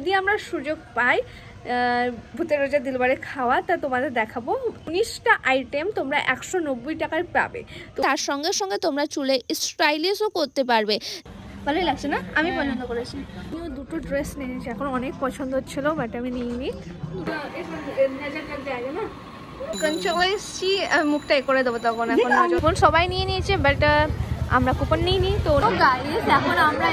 যদি আমরা সুযোগ পাই ভূতের রাজা দিলবারে খাওয়া, তা তোমাদের দেখাবো 19টা আইটেম তোমরা 190 টাকায় পাবে। তো তার সঙ্গে সঙ্গে তোমরা চুলে স্টাইলিশও করতে পারবে। ভালোই লাগছে না? আমি পছন্দ করেছি। আমিও দুটো ড্রেস নিয়েছি, এখন অনেক পছন্দ হচ্ছিল বাট আমি নিইনি। চলে এসছি, মুখটা এ করে দেবো তখন। এখন সবাই নিয়ে নিয়েছে বাট আমরা কুপন নিইনি। তো গাইস এখন আমরা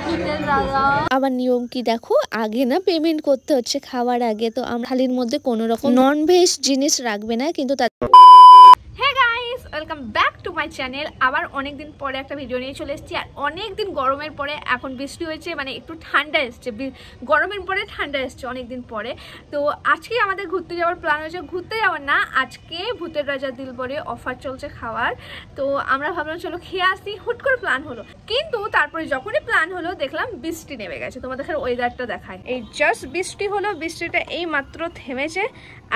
ভূতের রাজা। আবার নিয়ম কি দেখো, আগে না পেমেন্ট করতে হচ্ছে খাওয়ার আগে। তো আমরা থালির মধ্যে কোনো রকম নন ভেজ জিনিস রাখবে না, কিন্তু welcome back to my channel. আবার অনেকদিন পরে একটা ভিডিও নিয়ে চলে এসেছি। আর অনেকদিন গরমের পরে এখন বৃষ্টি হয়েছে, মানে একটু ঠান্ডা এসছে, গরমের পরে ঠান্ডা এসছে অনেকদিন পরে। তো আজকে আমাদের ঘুরতে যাওয়ার প্ল্যান হয়েছে। ঘুরতে যাওয়ার না, আজকে ভূতের রাজা দিলবরে অফার চলছে খাওয়ার। তো আমরা ভাবলাম চলো খেয়ে আসি, হুট করে প্ল্যান হলো। কিন্তু তারপরে যখনই প্ল্যান হলো দেখলাম বৃষ্টি নেমে গেছে। তোমাদের ওয়েদারটা দেখায়, এই জাস্ট বৃষ্টি হলো, বৃষ্টিটা এই মাত্র থেমেছে।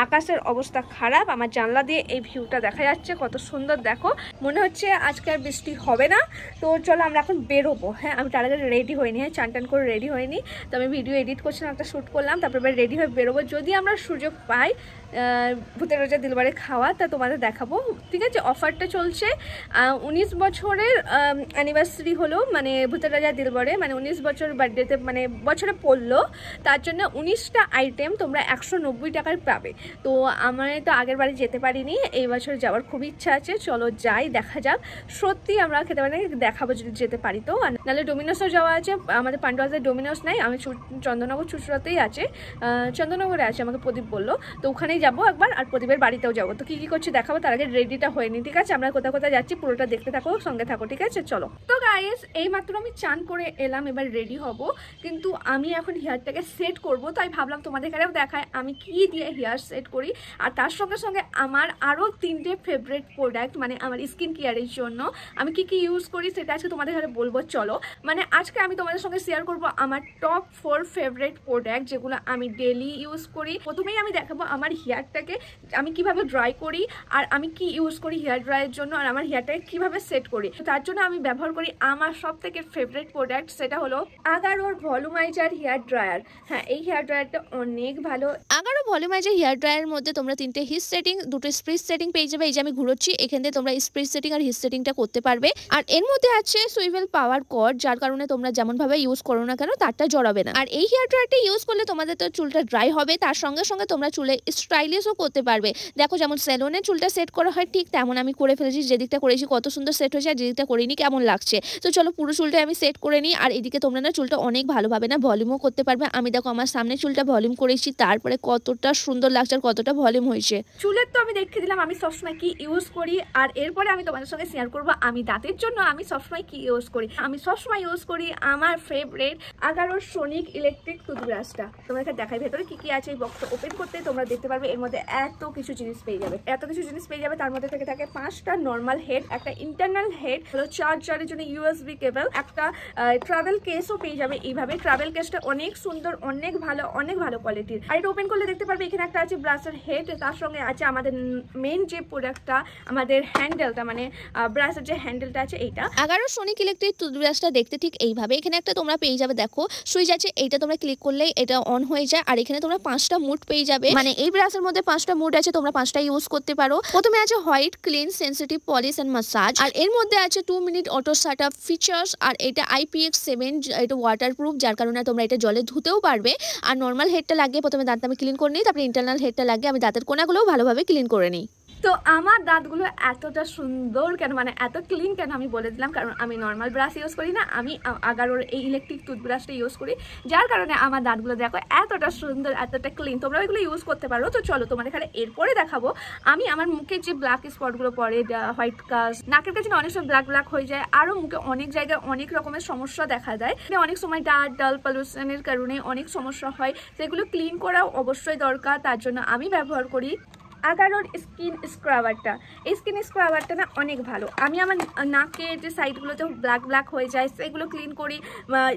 আকাশের অবস্থা খারাপ, আমার জানলা দিয়ে এই ভিউটা দেখা যাচ্ছে, কত সুন্দর দেখো। মনে হচ্ছে আজকে আর বৃষ্টি হবে না। তো চলো আমরা এখন বেরোবো। হ্যাঁ, আমি তার আগে রেডি হইনি, হ্যাঁ চান টান করে রেডি হয়নি। তো আমি ভিডিও এডিট করছিলাম, একটা শ্যুট করলাম, তারপরে রেডি হয়ে বেরোবো। যদি আমরা সুযোগ পাই ভূতের রাজা দিলবারে খাওয়া, তা তোমাদের দেখাবো। ঠিক আছে, অফারটা চলছে। 19 বছরের অ্যানিভার্সারি হলো, মানে ভূতের রাজা দিলবরে, মানে 19 বছর বার্থডেতে মানে বছরে পড়লো, তার জন্য 19টা আইটেম তোমরা 190 টাকায় পাবে। তো আমি তো আগের বারে যেতে পারিনি, এই বছর যাওয়ার খুব ইচ্ছা আছে। চলো যাই, দেখা যাক সত্যি আমরা খেতে পারি, দেখাবো যদি যেতে পারি। তো নাহলে ডোমিনোসও যাওয়া আছে, আমাদের পান্ডুয়াতে ডোমিনোস নাই, আমি চন্দননগর চুচুড়াতেই আছে, চন্দননগরে আছে, আমাকে প্রদীপ বললো। তো ওখানেই যাবো একবার, আর প্রদীপের বাড়িতেও যাবো। তো কি কি করছি দেখাবো, তার আগে রেডিটা হয়নি। ঠিক আছে, আমরা কোথায় কোথায় যাচ্ছি পুরোটা দেখতে থাকো, সঙ্গে থাকো। ঠিক আছে চলো। তো গাইস এই মাত্র আমি চান করে এলাম, এবার রেডি হব। কিন্তু আমি এখন হেয়ারটাকে সেট করবো, তাই ভাবলাম তোমাদের এখানেও দেখায় আমি কি দিয়ে হেয়ার সেট করি। আর তার সঙ্গে সঙ্গে আমার আরও 3টে ফেভারিট প্রোডাক্ট, মানে আমার স্কিন কেয়ারের জন্য আমি কি কি ইউজ করি সেটা আজকে তোমাদের ঘরে বলবো। চলো, মানে আজকে আমি তোমাদের সঙ্গে শেয়ার করব আমার টপ 4 ফেভারিট প্রোডাক্ট, যেগুলো আমি ডেলি ইউজ করি। প্রথমেই আমি দেখাবো আমার হেয়ারটাকে আমি কিভাবে ড্রাই করি, আর আমি কি ইউজ করি হেয়ার ড্রাইয়ের জন্য, আর আমার হেয়ারটাকে কিভাবে সেট করি। তার জন্য আমি ব্যবহার করি আমার সব থেকে ফেভারিট প্রোডাক্ট, সেটা হলো আগারোর ভলিউমাইজার হেয়ার ড্রায়ার। হ্যাঁ, এই হেয়ার ড্রায়ারটা অনেক ভালো। আগারো ভলিউমাইজার হেয়ার ড্রায়ারের মধ্যে তোমরা 3টে হিট সেটিং, 2টো স্প্রিজ সেটিং পেয়ে যাবে। এই যে আমি ঘুরোচ্ছি, এখান থেকে তোমরা স্প্রিজ সেটিং আর হিট সেটিংটা করতে পারবে। আর এর মধ্যে আছে সুইভেল পাওয়ার কর্ড, যার কারণে তোমরা যেমন ভাবে ইউজ করো না কেন তারটা জড়াবে না। আর এই হেয়ার ড্রায়ারটা ইউজ করলে তোমাদের তো চুলটা ড্রাই হবে, তার সঙ্গে সঙ্গে তোমরা চুলে স্টাইলিশও করতে পারবে। দেখো যেমন সেলুনে চুলটা সেট করা হয় ঠিক তেমন আমি করে ফেলেছি। যেদিকটা করেছি কত সুন্দর সেট হয়েছে, আর যেদিকটা করিনি কেমন লাগছে। তো চলো পুরো চুলটা আমি সেট করে নিই। আর এদিকে তোমরা না চুলটা অনেক ভালোভাবে না ভলিউমও করতে পারবে। আমি দেখো আমার সামনে চুলটা ভলিউম করেছি, তারপরে কতটা সুন্দর লাগছে আর কতটা ভলিউম হয়েছে। চুলের তো আমি দেখিয়ে দিলাম আমি সবসময় কি ইউজ করি, আর এরপরে আমি তোমাদের সঙ্গে শেয়ার করবো আমি দাঁতের জন্য আমি সবসময় কি ইউজ করি। আমি সবসময় ইউজ করি আমার ফেভারিট আগারোর সোনিক ইলেকট্রিক টুথব্রাশটা। তোমাদের দেখাই ভেতরে কি কি আছে। এই বক্সটা ওপেন করতে তোমরা দেখতে পারবে এর মধ্যে এত কিছু জিনিস পেয়ে যাবে, এত কিছু জিনিস পেয়ে যাবে। তার মধ্যে থেকে থাকে 5টা নর্মাল হেড, একটা ইন্টারনাল হেড হলো চার্জারের জন্য ইউএসবি কেবল, একটা ট্রাভেল কেসও পেয়ে যাবে। এইভাবে ট্রাভেল কেসটা অনেক সুন্দর, অনেক ভালো কোয়ালিটির। আর এটা ওপেন করলে দেখতে পারবে এখানে একটা আছে ব্রাশের হেড, তার সঙ্গে আছে আমাদের মেন যে প্রোডাক্টটা, আমাদের হ্যান্ডেলটা, মানে ব্রাশের যে হ্যান্ডেলটা আছে এইটা। আগারো সোনিক ইলেকট্রিক টুথব্রাশটা দেখতে ঠিক এইভাবে। এখানে একটা তোমরা পেয়ে যাবে, দেখো সুইচ আছে, এইটা তোমরা ক্লিক করলেই এটা অন হয়ে যায়। আর এখানে তোমরা 5টা মুড পেয়ে যাবে, মানে এই ব্রাশের মধ্যে 5টা মুড আছে, তোমরা 5টা ইউজ করতে পারো। প্রথমে আছে white, clean, sensitive, polish and massage. আর এর মধ্যে আছে 2 মিনিট অটো সেটআপ ফিচার্স। আর এটা IPX7, এটা ওয়াটারপ্রুফ, যার কারণে তোমরা এটা জলে ধুতেও পারবে। আর নর্মাল হেডটা লাগিয়ে প্রথমে দাঁতটা আমি ক্লিন করে নিই, তারপরে ইন্টারনাল হেডটা লাগিয়ে আমি দাঁতের কোনাগুলোও ভালোভাবে ক্লিন করে নিই। তো আমার দাঁতগুলো এতটা সুন্দর কেন, মানে এত ক্লিন কেন আমি বলে দিলাম, কারণ আমি নর্মাল ব্রাশ ইউজ করি না, আমি আগারোর এই ইলেকট্রিক টুথব্রাশটা ইউজ করি, যার কারণে আমার দাঁতগুলো দেখো এতটা সুন্দর, এতটা ক্লিন। তোমরা এগুলো ইউজ করতে পারো। তো চলো তোমাদের এখানে এরপরে দেখাবো আমি আমার মুখে যে ব্ল্যাক স্পটগুলো পড়ে, হোয়াইট কাস্ট, নাকের কাছে অনেক সময় ব্ল্যাক হয়ে যায়, আরও মুখে অনেক জায়গায় অনেক রকমের সমস্যা দেখা যায়। অনেক সময় ডাল পলিউশনের কারণে অনেক সমস্যা হয়, সেগুলো ক্লিন করাও অবশ্যই দরকার। তার জন্য আমি ব্যবহার করি আগারোর স্কিন স্ক্রাবারটা। এই স্কিন স্ক্রাবারটা না অনেক ভালো। আমি আমার নাকের যে সাইডগুলোতে ব্ল্যাক ব্ল্যাক হয়ে যায় সেগুলো ক্লিন করি,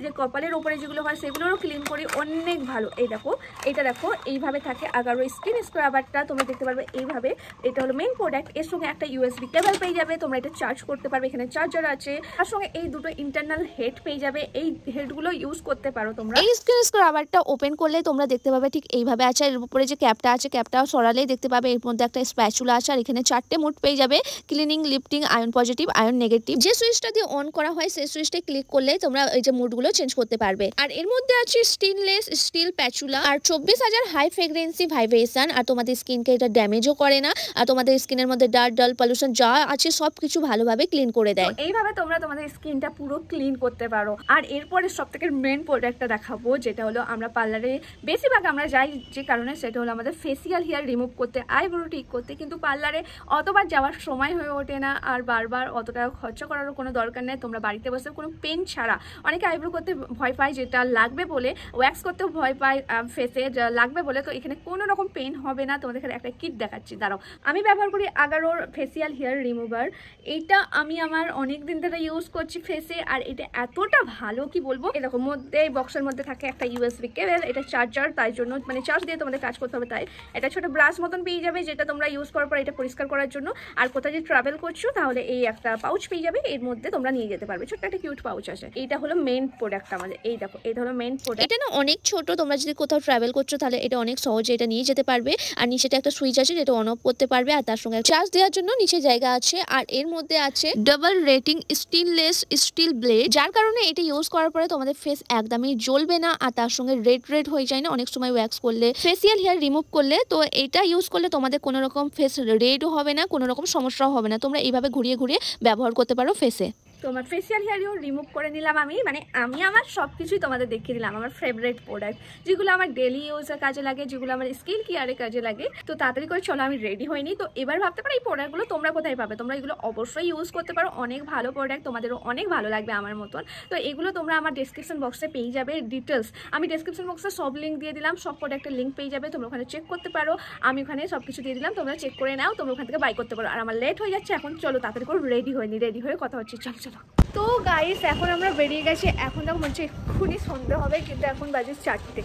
যে কপালের ওপরে যেগুলো হয় সেগুলোরও ক্লিন করি, অনেক ভালো। এই দেখো, এটা দেখো এইভাবে থাকে আগারো স্কিন স্ক্রাবারটা, তোমরা দেখতে পারবে এইভাবে। এটা হলো মেইন প্রোডাক্ট। এর সঙ্গে একটা ইউএসবি কেবল পেয়ে যাবে, তোমরা এটা চার্জ করতে পারবে, এখানে চার্জার আছে। তার সঙ্গে এই দুটো ইন্টারনাল হেড পেয়ে যাবে, এই হেডগুলো ইউজ করতে পারো তোমরা। এই স্কিন স্ক্রাবারটা ওপেন করলে তোমরা দেখতে পাবে ঠিক এইভাবে আছে। এর উপরে যে ক্যাপটা আছে, ক্যাপটা সরালেই দেখতে পাবে এর মধ্যে একটা স্প্যাচুলা আছে, আর এখানে 4টে মোড পেয়ে যাবে, cleaning, lifting, iron positive, iron negative. যে সুইচটা দিয়ে অন করা হয় সেই সুইচটা ক্লিক করলে তোমরা এই যে মোডগুলো চেঞ্জ করতে পারবে। আর এর মধ্যে আছে স্টেনলেস স্টিল প্যাচুলা আর 24,000 হাই ফ্রেগ্রেন্সি ভাইব্রেশন। আর তোমাদের স্কিনকে এটা ড্যামেজও করে না, আর তোমাদের স্কিনের মধ্যে ডার্ট, ডাল, পলিউশন যা আছে সবকিছু ভালোভাবে ক্লিন করে দেয়। এইভাবে তোমরা তোমাদের স্কিনটা পুরো ক্লিন করতে পারো। আর এরপরে সবথেকে মেন প্রোডাক্টটা দেখাবো, যেটা হলো আমরা পার্লারে বেশিরভাগ আমরা যাই যে কারণে, সেটা হলো আমাদের ফেসিয়াল হেয়ার রিমুভ করতে, আইব্রো ঠিক করতে। কিন্তু পার্লারে অতবার যাওয়ার সময় হয়ে ওঠে না, আর বারবার অত টাকা খরচা করারও কোনো দরকার নেই। তোমরা বাড়িতে বসে কোনো পেন ছাড়া, অনেকে আইব্রো করতে ভয় পায় যেটা লাগবে বলে, ওয়্যাক্স করতেও ভয় পায় ফেসে লাগবে বলে, তো এখানে কোনো রকম পেন হবে না। তোমাদের এখানে একটা কিট দেখাচ্ছি, দাঁড়াও। আমি ব্যবহার করি আগারোর ফেসিয়াল হেয়ার রিমুভার। এইটা আমি আমার অনেক দিন ধরে ইউজ করছি ফেসে, আর এটা এতটা ভালো কি বলবো। এরকম মধ্যে বক্সের মধ্যে থাকে একটা ইউএসবি কেবল, এটা চার্জার, তাই জন্য মানে চার্জ দিয়ে তোমাদের কাজ করতে হবে। তাই এটা ছোট ব্রাশ মতন পেয়ে যাবে, যেটা তোমরা ইউজ করার পর এটা পরিষ্কার করার জন্য। আর কোথায় যদি ট্রাভেল করছো তাহলে এই একটা পাউচ পেয়ে যাবে, এর মধ্যে তোমরা নিয়ে যেতে পারবে। ছোট্ট একটা কিউট পাউচ আছে। এইটা হলো মেইন প্রোডাক্ট আমাদের। এই দেখো, এটা হলো মেইন প্রোডাক্ট। এটা না অনেক ছোট, তোমরা যদি কোথাও ট্রাভেল করছো তাহলে এটা অনেক সহজে এটা নিয়ে যেতে পারবে। আর নিচেটা একটা সুইচ আছে যেটা অন অফ করতে পারবে, আর তার সঙ্গে চার্জ দেওয়ার জন্য নিচে জায়গা আছে। আর এর মধ্যে আছে double rating stainless steel blade, যার কারণে এটা ইউজ করার পরে তোমাদের ফেস একদমই জ্বলবে না, আর তার সঙ্গে রেড হয়ে যায় না অনেক সময় ওয়্যাক্স করলে, ফেসিয়াল হেয়ার রিমুভ করলে। তো এটা ইউজ করলে তোমাদের কোনো রকম ফেস রেডও হবে না, কোনো রকম সমস্যাও হবে না। তোমরা এইভাবে ঘুরিয়ে ঘুরিয়ে ব্যবহার করতে পারো ফেসে। তোমার ফেসিয়াল হেয়ারও রিমুভ করে নিলাম আমি, মানে আমি আমার সব কিছুই তোমাদের দেখিয়ে দিলাম, আমার ফেভারিট প্রোডাক্ট যেগুলো আমার ডেলি ইউজের কাজে লাগে, যেগুলো আমার স্কিন কেয়ারের কাজে লাগে। তো তাড়াতাড়ি করে চলো, আমি রেডি হইনি। তো এবার ভাবতে পারো এই প্রোডাক্টগুলো তোমরা কোথায় পাবে। তোমরা এগুলো অবশ্যই ইউজ করতে পারো, অনেক ভালো প্রোডাক্ট, তোমাদেরও অনেক ভালো লাগবে আমার মতন। তো এগুলো তোমরা আমার ডেসক্রিপশন বক্সে পেয়ে যাবে ডিটেলস। আমি ডেসক্রিপশন বক্সে সব লিঙ্ক দিয়ে দিলাম, সব প্রোডাক্টের লিঙ্ক পেয়ে যাবে, তোমরা ওখানে চেক করতে পারো। আমি ওখানে সব কিছু দিয়ে দিলাম, তোমরা চেক করে নাও, তোমরা ওখান থেকে বাই করতে পারো। আর আমার লেট হয়ে যাচ্ছে এখন, চলো তাড়াতাড়ি করে রেডি হয়নি, রেডি হয়ে কথা হচ্ছে, চলো চলো। তো গাইস এখন আমরা বেরিয়ে গেছি, এখন তো মনে হচ্ছে এক্ষুনি সন্ধ্যা হবে, কিন্তু এখন বাজে 4টে,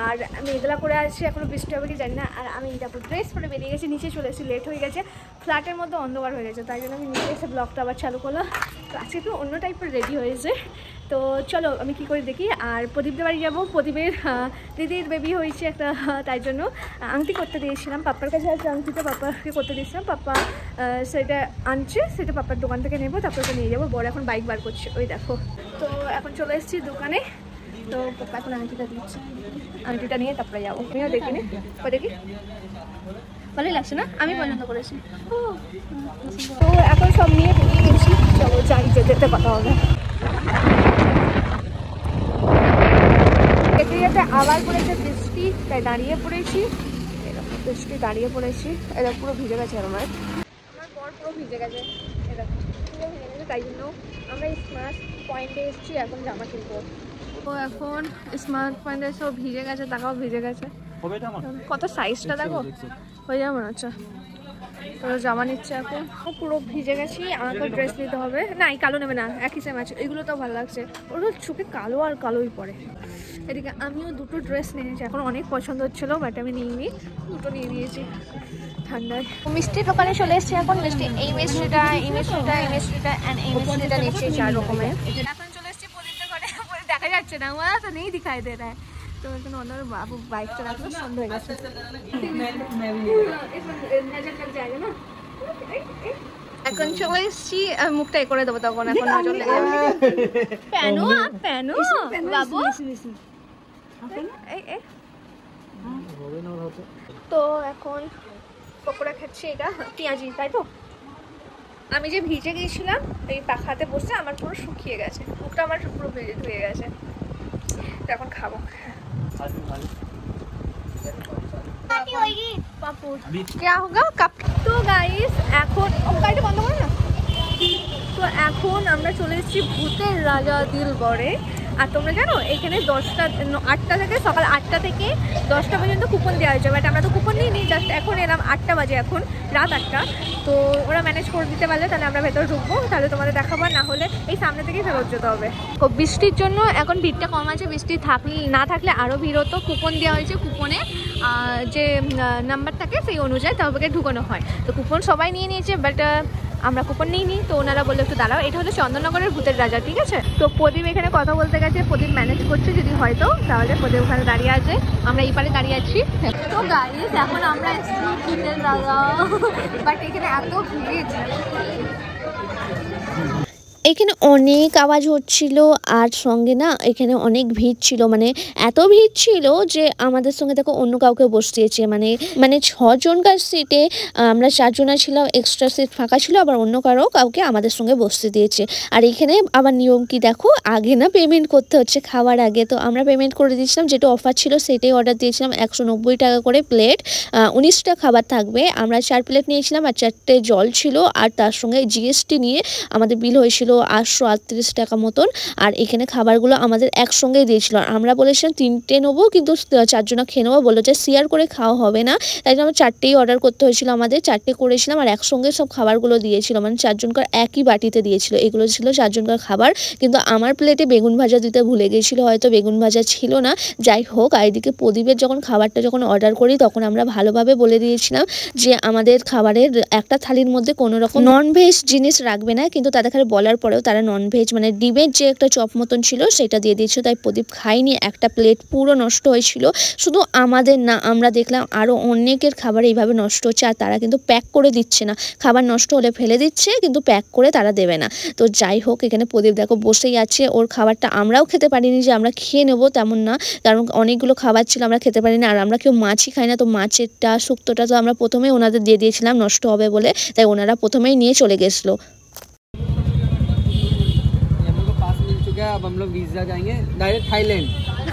আর মেঘলা করে আসছে, এখনো বৃষ্টি হবে কি জানি না। আর আমি তারপর ড্রেস পরে বেরিয়ে গেছি, নিচে চলে এসেছি, লেট হয়ে গেছে, ফ্ল্যাটের মধ্যে অন্ধকার হয়ে গেছে, তাই জন্য আমি নিচে এসে ব্লগটা আবার চালু করলাম। তো আজকে একটু অন্য টাইপের রেডি হয়েছে। তো চলো আমি কি করে দেখি। আর প্রদীপদের বাড়ি যাবো, প্রদীপের দিদির বেবি হয়েছে একটা, তাই জন্য আংটি করতে দিয়েছিলাম, পাপ্পার কাছে আছে আংটিটা, পাপ্পাকে করতে দিয়েছিলাম, পাপ্পা সেটা আনছে, সেটা পাপ্পার দোকান থেকে নেবো, তারপর ওকে নিয়ে যাবো। বড় এখন বাইক বার করছে, ওই দেখো। তো এখন চলে এসেছি দোকানে, তো পাপ্পা এখন আংটিটা দিচ্ছে, আংটিটা নিয়ে তারপরে যাবো। আমিও দেখিনি, দেখি ভালোই লাগছে না, আমি পছন্দ করেছি। তো এখন সব নিয়ে বেরিয়ে গেছি, চলো যাই, যেতে কথা হবে। যেতে আবার পড়েছে বৃষ্টি, তাই দাঁড়িয়ে পড়েছি, এরকম বৃষ্টি দাঁড়িয়ে পড়েছি, এরকম পুরো ভিজে গেছে আমার বর পুরো ভিজে গেছে, এরকম পুরো ভিজে গেছে, তাই জন্য আমরা স্মার্ট পয়েন্টে এসেছি এখন জামা কিনবো। তো এখন স্মার্ট পয়েন্টে সব ভিজে গেছে, টাকাও ভিজে গেছে, কত সাইজটা দেখো, হয়ে যাবে মনে হচ্ছে। তো জামা নিচ্ছে এখন, পুরো ভিজে গেছি, আমাকে ড্রেস নিতে হবে। না এই কালো নেবে না, একই সেম আছে, এগুলো তো ভালো লাগছে, ওগুলো চোখে কালো আর কালোই পরে। এদিকে আমিও দুটো ড্রেস নিয়েছি, এখন অনেক পছন্দ হচ্ছিলো, বাট আমি নিইনি, দুটো নিয়ে নিয়েছি ঠান্ডায়। মিষ্টির দোকানে চলে এসেছি এখন, মিষ্টি এই মিষ্টিটা, এই মিষ্টিটা, এই মিষ্টিটা অ্যান্ড এই মিষ্টিটা নিচ্ছি 4 রকমের। এখন চলে এসেছি প্রদীপদের ঘরে, দেখা যাচ্ছে না, ওরা তো নেই দিখাই দে রहा है। তো এখানে ওনার বাবু বাইকটা রাখলো, সন্ধ্যা হয়ে গেছে, এখন চলে এসেছি, মুখটা এ করে দেবো তখন, এখন চলে যাবে প্যানো প্যানো বাবু। তো এখন পকোড়া খাচ্ছি, এটা পেঁয়াজি, তাই তো। আমি যে ভিজে গিয়েছিলাম এই পাখাতে বসে, আমার পুরো শুকিয়ে গেছে, মুখটা আমার পুরো ধুয়ে গেছে, তো এখন খাবো। क्या होगा कप। तो गाइस এখন গাড়িটা বন্ধ করো না। তো এখন আমরা চলে এসেছি ভূতের রাজা দিলবরে, আর তোমরা জানো এখানে 8টা থেকে সকাল 8টা থেকে 10টা পর্যন্ত কুপন দেওয়া হয়েছে, বাট আমরা তো কুপন নিইনি, জাস্ট এখন এলাম 8টা বাজে, এখন রাত 8টা। তো ওরা ম্যানেজ করে দিতে পারলে তাহলে আমরা ভেতরে ঢুকবো, তাহলে তোমাদের দেখাবো, না হলে এই সামনে থেকেই ফেরত যেতে হবে। তো বৃষ্টির জন্য এখন ভিড়টা কম আছে, বৃষ্টি না থাকলে আরও ভিড় হতো। কুপন দেওয়া হয়েছে, কুপনে যে নাম্বার থাকে সেই অনুযায়ী তাদেরকে ঢুকানো হয়। তো কুপন সবাই নিয়ে নিয়েছে, বাট আমরা কুপন নিইনি। তো ওনারা বললো একটু দাঁড়াও, এটা হলো চন্দননগরের ভূতের রাজা, ঠিক আছে। তো প্রদীপ এখানে কথা বলতে গেছে, প্রদীপ ম্যানেজ করছে যদি হয়তো, তাহলে প্রদীপ ওখানে দাঁড়িয়ে আছে, আমরা এই পারে দাঁড়িয়ে আছি। তো গাইস এখন আমরা এসেছি ভূতের রাজা, বাট এখানে এত ভিড়, এখানে অনেক আওয়াজ হচ্ছিল আর সঙ্গে না এখানে অনেক ভিড় ছিল, মানে এত ভিড় ছিল যে আমাদের সঙ্গে দেখো অন্য কাউকে বসিয়েছে, মানে 6 জনকার সিটে আমরা 4 জনা ছিলাম, এক্সট্রা সিট ফাঁকা ছিল, আবার অন্য কাউকে আমাদের সঙ্গে বসতে দিয়েছে। আর এখানে আবার নিয়ম কি দেখো, আগে না পেমেন্ট করতে হচ্ছে খাওয়ার আগে, তো আমরা পেমেন্ট করে দিয়েছিলাম, যেটা অফার ছিল সেটাই অর্ডার দিয়েছিলাম। 190 টাকা করে প্লেট, 19টা খাবার থাকবে। আমরা 4 প্লেট নিয়েছিলাম আর 4টে জল ছিল, আর তার সঙ্গে জিএসটি নিয়ে আমাদের বিল হয়েছিল 838 টাকা মতন। আর এখানে খাবারগুলো আমাদের একসঙ্গেই দিয়েছিল, আর আমরা বলেছিলাম 3টে নেবো, কিন্তু 4 জনা খেয়ে নেবো, বললো যে শেয়ার করে খাওয়া হবে না, তাই জন্য আমরা 4টেই অর্ডার করতে হয়েছিল, আমাদের 4টে করেছিলাম, আর একসঙ্গে সব খাবারগুলো দিয়েছিল, মানে 4 জনকার একই বাটিতে দিয়েছিল। এগুলো ছিল 4 জনকার খাবার, কিন্তু আমার প্লেটে বেগুন ভাজা দিতে ভুলে গেছিলো, হয়তো বেগুন ভাজা ছিল না। যাই হোক, আর এদিকে প্রদীপের খাবারটা যখন অর্ডার করি তখন আমরা ভালোভাবে বলে দিয়েছিলাম যে আমাদের খাবারের একটা থালির মধ্যে কোনো রকম ননভেজ জিনিস রাখবে না, কিন্তু তাদের খালি বলার পরেও তারা ননভেজ মানে ডিমের যে একটা চপ মতন ছিল সেটা দিয়ে দিয়েছিল, তাই প্রদীপ খাইনি, একটা প্লেট পুরো নষ্ট হয়েছিল। শুধু আমাদের না, আমরা দেখলাম আরও অনেকের খাবার এইভাবে নষ্ট হচ্ছে, আর তারা কিন্তু প্যাক করে দিচ্ছে না, খাবার নষ্ট হলে ফেলে দিচ্ছে, কিন্তু প্যাক করে তারা দেবে না। তো যাই হোক, এখানে প্রদীপ দেখো বসেই আছে, ওর খাবারটা আমরাও খেতে পারিনি যে আমরা খেয়ে নেবো তেমন না, কারণ অনেকগুলো খাবার ছিল, আমরা খেতে পারিনি, আর আমরা কেউ মাছই খাই না, তো মাছেরটা শুক্তোটা তো আমরা প্রথমেই ওনাদের দিয়ে দিয়েছিলাম নষ্ট হবে বলে, তাই ওনারা প্রথমেই নিয়ে চলে গেছিলো। अब हम लोग वीजा जाएंगे डायरेक्ट थाईलैंड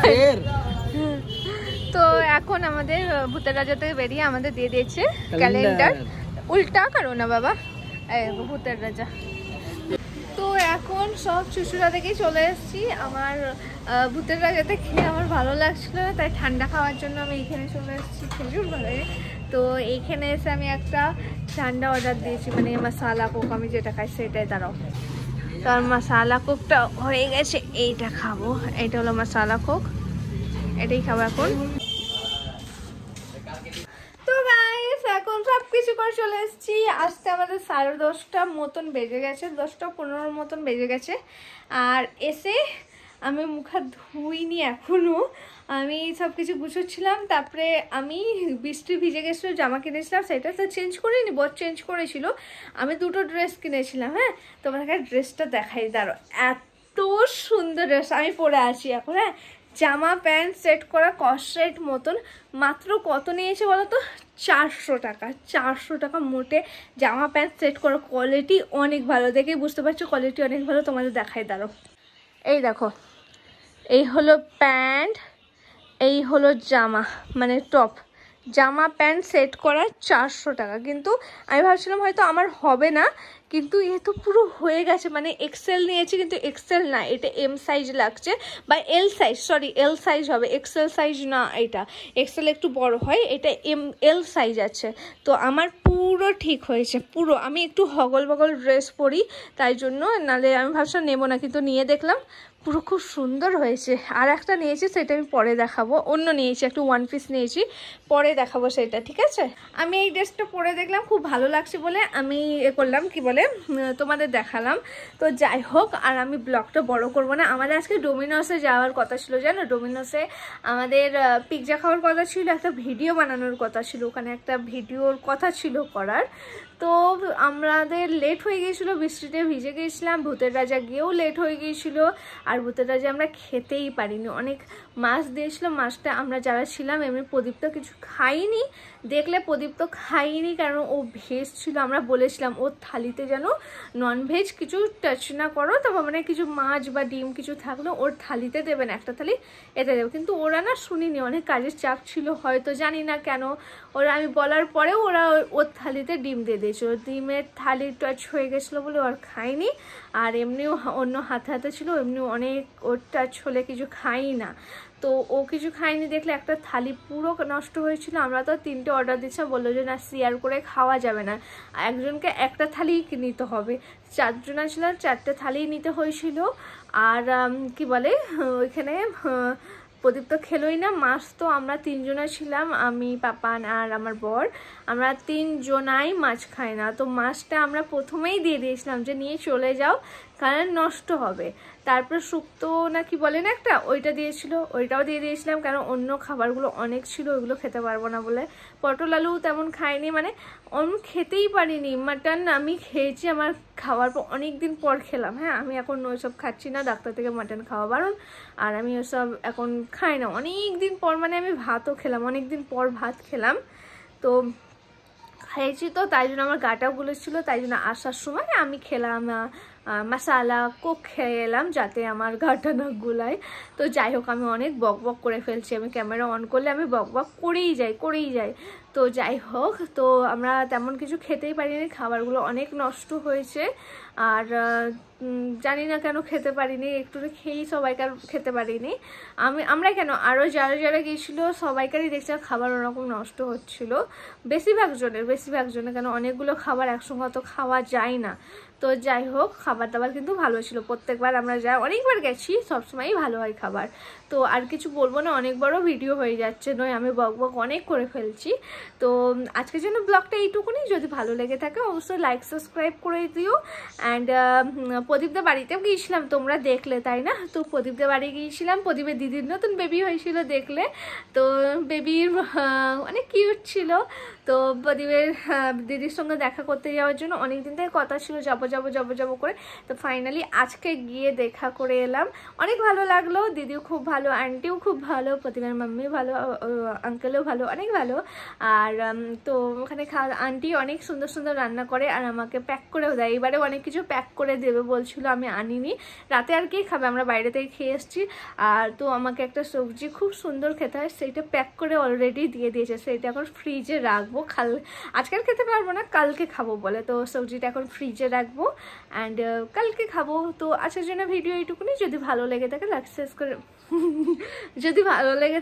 फिर। তো এখন আমাদের ভূতের রাজা থেকে বেরিয়ে আমাদের দিয়ে দিয়েছে ক্যালেন্ডার, উল্টা করো না বাবা, ভূতের রাজা। তো এখন সব চুচুড়া থেকেই চলে এসেছি, আমার ভূতের রাজাতে খেয়ে আমার ভালো লাগছিল, তাই ঠান্ডা খাওয়ার জন্য আমি এইখানে চলে এসেছি খেজুর ঘরে। তো এইখানে এসে আমি একটা ঠান্ডা অর্ডার দিয়েছি, মানে মশালা কোক আমি যেটা খাই সেটাই। দাঁড়াও, তার মশালা কোকটা হয়ে গেছে, এইটা খাবো, এইটা হলো মশালা কোক, এটাই খাবো এখন। তো গাইস এখন সব কিছু করে চলে এসেছি, আসতে আমাদের 10:30 মতন বেজে গেছে, 10:15 মতন বেজে গেছে। আর এসে আমি মুখ হাত ধুইনি এখনও, আমি সব কিছু গুছোচ্ছিলাম, তারপরে আমি বৃষ্টি ভিজে গেছিলো, জামা কিনেছিলাম, সেটা তো চেঞ্জ করিনি, বর চেঞ্জ করেছিল। আমি 2টো ড্রেস কিনেছিলাম, হ্যাঁ তোমাদেরকে ড্রেসটা দেখাই, দাঁড়ো, এত সুন্দর ড্রেস আমি পরে আছি এখন। হ্যাঁ, জামা প্যান্ট সেট করা কস্ট রেট মতন, মাত্র কত নিয়েছে বলো তো, 400 টাকা। 400 টাকা মোটে জামা প্যান্ট সেট করা, কোয়ালিটি অনেক ভালো, দেখেই বুঝতে পারছো কোয়ালিটি অনেক ভালো। তোমাদের দেখাই, দাঁড়ো, এই দেখো, এই হলো প্যান্ট, এই হলো জামা, মানে টপ, জামা প্যান্ট সেট করা 400 টাকা। কিন্তু আমি ভাবছিলাম হয়তো আমার হবে না, কিন্তু এ তো পুরো হয়ে গেছে, মানে এক্সেল নিয়েছি, কিন্তু এক্সেল না, এটা এম সাইজ লাগছে, বা L size, sorry L size হবে, এক্সেল সাইজ না, এটা এক্সেল একটু বড় হয়, এটা এল সাইজ আছে। তো আমার পুরো ঠিক হয়েছে, পুরো। আমি একটু হগল বগল ড্রেস পরি তাই জন্য, নাহলে আমি ভাবছিলাম নেবো না, কিন্তু নিয়ে দেখলাম পুরো খুব সুন্দর হয়েছে। আর একটা নিয়েছি, সেটা আমি পরে দেখাবো, অন্য নিয়েছি, একটু 1 পিস নিয়েছি, পরে দেখাবো সেটা, ঠিক আছে। আমি এই ড্রেসটা পরে দেখলাম খুব ভালো লাগছে বলে আমি করলাম, কি বলে, তোমাদের দেখালাম। তো যাই হোক, আর আমি ব্লগটা বড় করব না। আমাদের আজকে ডোমিনোসে যাওয়ার কথা ছিল, জানো, ডোমিনোসে আমাদের পিৎজা খাওয়ার কথা ছিল, একটা ভিডিও বানানোর কথা ছিল, ওখানে একটা ভিডিওর কথা ছিল করার। তো আমাদের লেট হয়ে গিয়েছিলো, বৃষ্টিতে ভিজে গিয়েছিলাম, ভূতের রাজা গিয়েও লেট হয়ে গিয়েছিলো, আর ভূতের রাজা আমরা খেতেই পারিনি, অনেক মাছ দিয়েছিল, মাছটা আমরা যারা ছিলাম, এমনি প্রদীপ তো কিছু খাইনি, দেখলে প্রদীপ তো খাইনি, কারণ ও ভেজ ছিল, আমরা বলেছিলাম ওর থালিতে যেন ননভেজ কিছু টাচ না করো, তারপর মানে কিছু মাছ বা ডিম কিছু থাকলে ওর থালিতে দেবেন, একটা থালি এতে দেবে, কিন্তু ওরা না শুনিনি, অনেক কাজের চাপ ছিল হয়তো, জানি না কেন, ওরা আমি বলার পরেও ওরা ওর থালিতে ডিম দিয়ে দিয়েছিল, ডিমের থালি টাচ হয়ে গেছিলো বলে ওর খাইনি। আর এমনিও অন্য হাতে হাতে ছিল, এমনিও অনেক অনেক ওর টাচ হলে কিছু খাই না, তো ও কিছু খায়নি দেখলে একটা থালি পুরো নষ্ট হয়েছিল। আমরা তো 3টে অর্ডার দিচ্ছি, বললো যে না শেয়ার করে খাওয়া যাবে না, একজনকে একটা থালিই নিতে হবে। 4 জন ছিলাম, 4টে থালি নিতে হয়েছিল। আর কি বলে ওইখানে প্রদীপ তো খেলোই না, মাছ তো আমরা 3 জনা ছিলাম, আমি, পাপান আর আমার বর, আমরা 3 জনাই মাছ খাই না। তো মাছটা আমরা প্রথমেই দিয়ে দিয়েছিলাম যে নিয়ে চলে যাও, কারণ নষ্ট হবে। তারপর শুক্তো না কি বলে না একটা, ওইটা দিয়েছিল, ওইটাও দিয়ে দিয়েছিলাম, কারণ অন্য খাবারগুলো অনেক ছিল, ওইগুলো খেতে পারবো না বলে। পটল আলু তেমন খাইনি, মানে আমি খেতেই পারিনি। মাটন আমি খেয়েছি আমার খাওয়ার পর, অনেক দিন পর খেলাম। হ্যাঁ, আমি এখন ওইসব খাচ্ছি না, ডাক্তার থেকে মাটন খাওয়া বারণ, আর আমি ওসব এখন খাই না অনেক দিন পর। মানে আমি ভাতও খেলাম, অনেক দিন পর ভাত খেলাম, তো খেয়েছি, তো তাই জন্য আমার গাটাও গুলেছিল, তাই জন্য আসার সময় আমি খেলাম মশালা কোক খেয়ে এলাম যাতে আমার গাটা না গুলায়। তো যাই হোক, আমি অনেক বক বক করে ফেলছি, আমি ক্যামেরা অন করলে আমি বক বক করেই যাই। তো যাই হোক, তো আমরা তেমন কিছু খেতেই পারিনি, খাবারগুলো অনেক নষ্ট হয়েছে। আর জানি না কেন খেতে পারিনি, একটু খেয়েই সবাইকার খেতে পারিনি। আমরা কেন, আরও যারা গিয়েছিলো সবাইকারই দেখছি খাবার ওরকম নষ্ট হচ্ছিল, বেশিরভাগ জনের, কেন অনেকগুলো খাবার একসঙ্গে অত খাওয়া যায় না। তো যাই হোক, খাবার দাবার কিন্তু ভালো ছিল, প্রত্যেকবার আমরা যাই, অনেকবার গেছি, সবসময়ই ভালো হয় খাবার। তো আর কিছু বলবো না, অনেক বড় ভিডিও হয়ে যাচ্ছে, নয় আমি বক অনেক করে ফেলছি। তো আজকের জন্য ব্লগটা এইটুকুনি, যদি ভালো লেগে থাকে অবশ্যই লাইক সাবস্ক্রাইব করে দিও। অ্যান্ড প্রদীপদের বাড়িতেও গিয়েছিলাম, তোমরা দেখলে তাই না? তো প্রদীপদের বাড়ি গিয়েছিলাম, প্রদীপের দিদির নতুন বেবি হয়েছিল দেখলে, তো বেবির অনেক কিউট ছিল। তো প্রদীপের দিদির সঙ্গে দেখা করতে যাওয়ার জন্য অনেক দিন থেকে কথা ছিল, যাবো করে, তো ফাইনালি আজকে গিয়ে দেখা করে এলাম, অনেক ভালো লাগলো। দিদিও খুব ভালো, আন্টিও খুব ভালো, প্রদীপের মাম্মি ভালো, আঙ্কেলও ভালো, অনেক ভালো। আর তো ওখানে আন্টি অনেক সুন্দর রান্না করে, আর আমাকে প্যাক করেও দেয়, এবারে অনেক কিছু প্যাক করে দেবে বলছিল, আমি আনিনি। রাতে আর কি খাবে, আমরা বাইরে থেকে খেয়ে এসেছি। আর তো আমাকে একটা সবজি খুব সুন্দর খেতে হয়, সেইটা প্যাক করে অলরেডি দিয়ে দিয়েছে, সেইটা এখন ফ্রিজে রাখবো, আজকাল খেতে পারবো না, কালকে খাবো বলে, তো সবজিটা এখন ফ্রিজে রাখবো অ্যান্ড কালকে খাবো। তো আজকের জন্য ভিডিও এইটুকুনি, যদি ভালো লেগে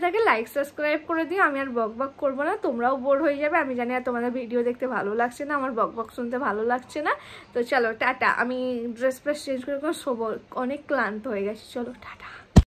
থাকে লাইক সাবস্ক্রাইব করে দিও। আমি আর বক করবো না, তোমরাও বোর হয়ে যাবে, আমি জানি, আর তোমাদের ভিডিও দেখতে ভালো লাগছে না, আমার বক শুনতে ভালো লাগছে না। তো চলো টাটা, আমি ড্রেস চেঞ্জ করে শোবো, অনেক ক্লান্ত হয়ে গেছি, চলো টাটা।